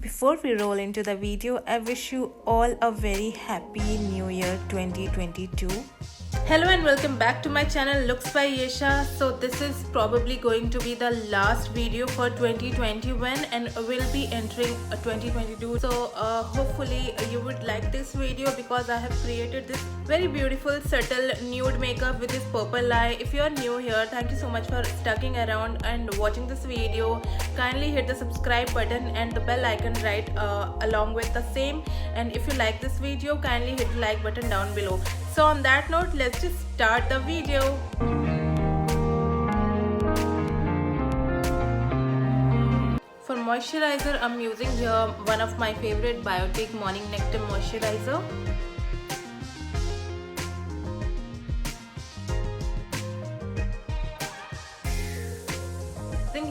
Before we roll into the video, I wish you all a very happy New Year 2022. Hello and welcome back to my channel Looks by Yesha. So this is probably going to be the last video for 2021 and we'll be entering 2022. So hopefully you would like this video because I have created this very beautiful subtle nude makeup with this purple eye. If you are new here, thank you so much for sticking around and watching this video. Kindly hit the subscribe button and the bell icon right along with the same. And if you like this video, kindly hit the like button down below. So on that note, let's just start the video. For moisturizer, I'm using here one of my favorite Biotique Morning Nectar moisturizer.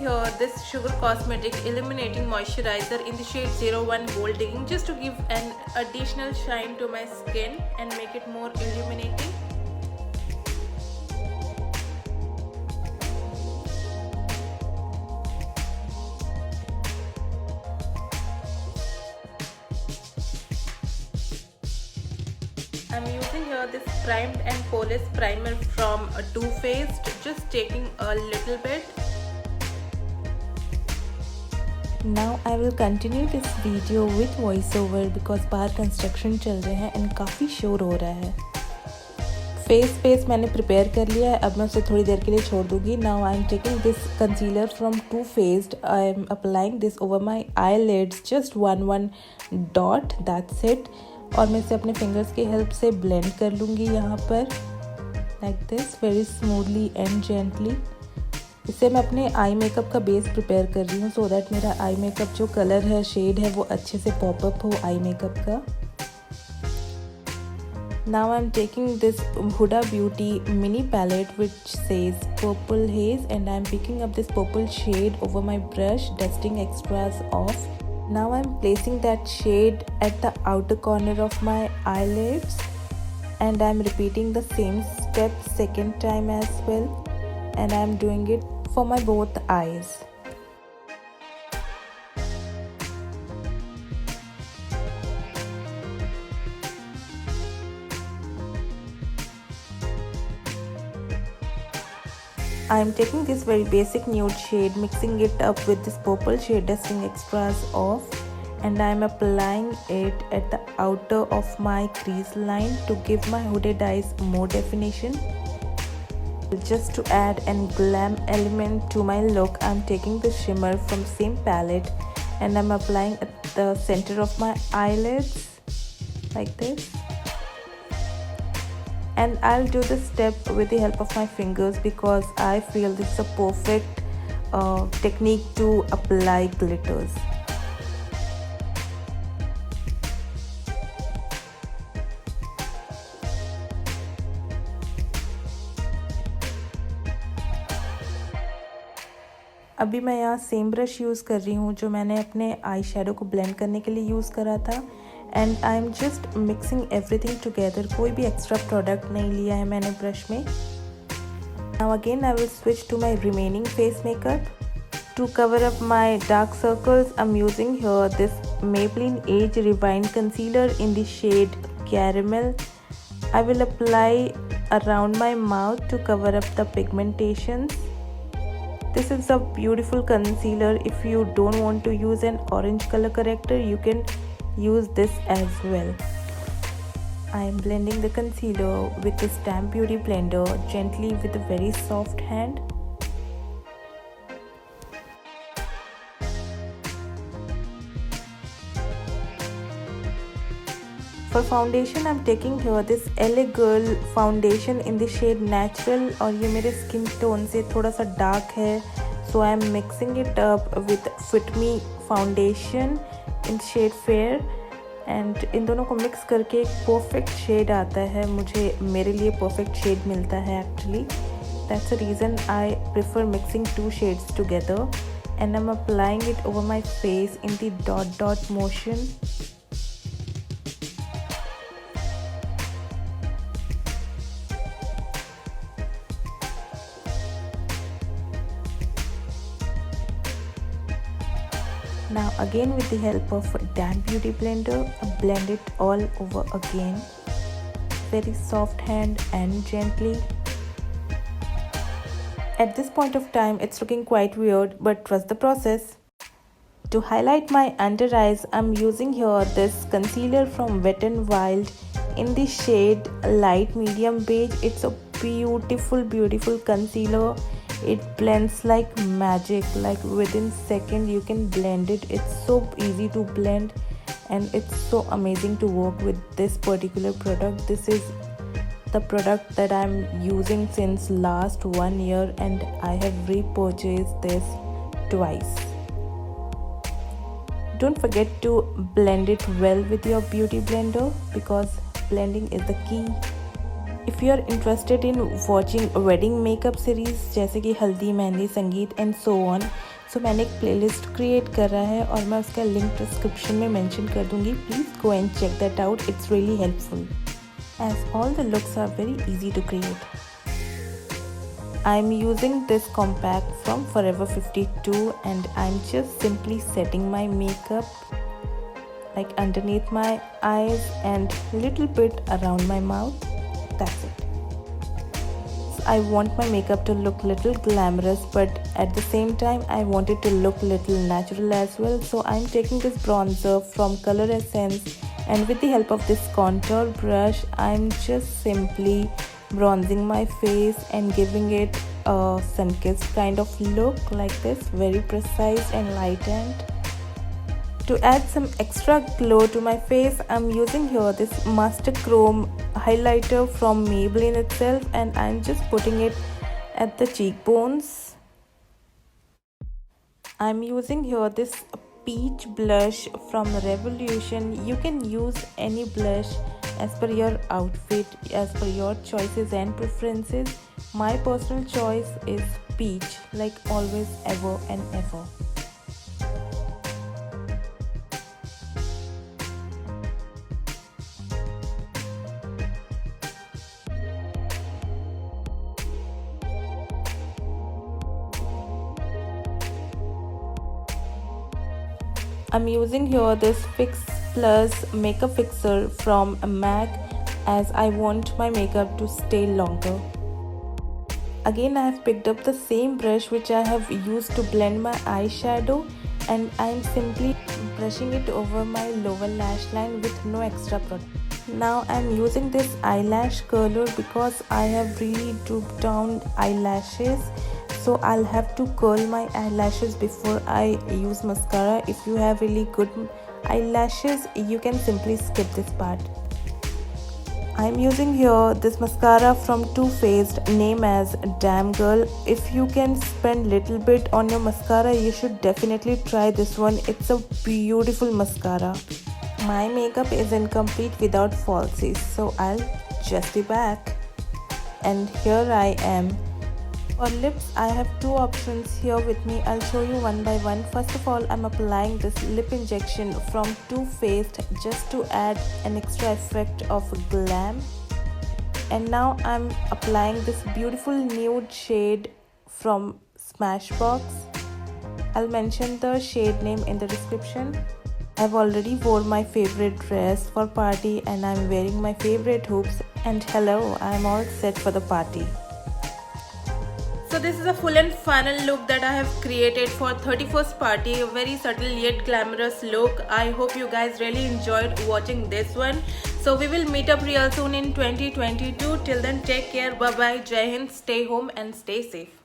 Here this Sugar Cosmetic Illuminating Moisturizer in the shade 01 Gold Digging, just to give an additional shine to my skin and make it more illuminating. I'm using here this primed and polished primer from Too Faced, just taking a little bit. Now I will continue this video with voiceover because बाहर construction चल रहे हैं and काफ़ी शोर हो रहा है. Face मैंने प्रिपेयर कर लिया है, अब मैं उसे थोड़ी देर के लिए छोड़ दूँगी. Now I am taking this concealer from Too Faced. I am applying this over my eyelids, just one dot, that's it. और मैं इसे अपने फिंगर्स की हेल्प से ब्लेंड कर लूँगी यहाँ पर like this, very smoothly and gently. इससे मैं अपने आई मेकअप का बेस प्रिपेयर कर रही हूँ सो दैट मेरा आई मेकअप जो कलर है, शेड है, वो अच्छे से पॉपअप हो आई मेकअप का. Now I am taking this Huda beauty mini palette which says purple haze and I am picking up this purple shade over my brush, dusting extras off. Now I am placing that shade at the outer corner of my eyelids and I am repeating the same step second time as well, and I am doing it for my both eyes. I am taking this very basic nude shade, mixing it up with this purple shade, dusting extras off, and I am applying it at the outer of my crease line to give my hooded eyes more definition. Just to add a glam element to my look, I'm taking the shimmer from same palette and I'm applying at the center of my eyelids like this. And I'll do this step with the help of my fingers because I feel this is a perfect technique to apply glitters. अभी मैं यहाँ same brush use कर रही हूँ जो मैंने अपने eye shadow को ब्लेंड करने के लिए यूज़ करा था. And I am just mixing everything together. कोई भी एक्स्ट्रा प्रोडक्ट नहीं लिया है मैंने ब्रश में. Now again I will switch to my remaining face makeup. To cover up my dark circles I am using here this Maybelline Age Rewind Concealer in the shade Caramel. I will apply around my mouth to cover up the pigmentations. This is a beautiful concealer. If you don't want to use an orange color corrector, you can use this as well. I am blending the concealer with this Stamp Beauty blender gently with a very soft hand. For foundation, I'm taking here this LA Girl foundation in the shade Natural और ये मेरे skin tone से थोड़ा सा dark है. So I am mixing it up with Fit Me foundation in shade Fair and इन दोनों को mix करके एक परफेक्ट शेड आता है. मुझे मेरे लिए परफेक्ट शेड मिलता है actually. That's the reason I prefer mixing two shades together and I'm applying it over my face in the dot motion. Now again with the help of a damp beauty blender, blend it all over again. Very soft hand and gently. At this point of time, it's looking quite weird, but trust the process. To highlight my under eyes, I'm using here this concealer from Wet n Wild in the shade light medium beige. It's a beautiful concealer. It blends like magic, like within second you can blend it. It's so easy to blend and it's so amazing to work with this particular product. This is the product that I'm using since last 1 year and I have repurchased this twice. Don't forget to blend it well with your beauty blender because blending is the key. If you are interested in watching wedding makeup series जैसे कि हल्दी, मेहंदी, संगीत and so on, so मैंने एक playlist create कर रहा है और मैं उसका link description में mention कर दूँगी. Please go and check that out. It's really helpful. As all the looks are very easy to create. I'm using this compact from Forever 52 and I'm just simply setting my makeup like underneath my eyes and little bit around my mouth. That's it. So I want my makeup to look little glamorous, but at the same time I want it to look little natural as well. So I'm taking this bronzer from Color Essence and with the help of this contour brush I'm just simply bronzing my face and giving it a sun-kissed kind of look like this, very precise and lightened. To add some extra glow to my face, I'm using here this Master Chrome highlighter from Maybelline itself and I'm just putting it at the cheekbones. I'm using here this peach blush from Revolution. You can use any blush as per your outfit, as per your choices and preferences. My personal choice is peach, like always, ever and ever. I'm using here this Fix Plus makeup fixer from MAC as I want my makeup to stay longer. Again, I have picked up the same brush which I have used to blend my eyeshadow and I'm simply brushing it over my lower lash line with no extra product. Now I'm using this eyelash curler because I have really drooped down eyelashes. So I'll have to curl my eyelashes before I use mascara. If you have really good eyelashes, you can simply skip this part. I'm using here this mascara from Too Faced named as Damn Girl. If you can spend little bit on your mascara, you should definitely try this one. It's a beautiful mascara. My makeup is incomplete without falsies, so I'll just be back. And here I am. For lips, I have two options here with me. I'll show you one by one. First of all, I'm applying this lip injection from Too Faced just to add an extra effect of glam. And now I'm applying this beautiful nude shade from Smashbox. I'll mention the shade name in the description. I've already worn my favorite dress for party and I'm wearing my favorite hoops. And hello, I'm all set for the party. So this is a full and final look that I have created for 31st party, a very subtle yet glamorous look. I hope you guys really enjoyed watching this one. So we will meet up real soon in 2022. Till then, take care, bye bye, Jai Hind, stay home and stay safe.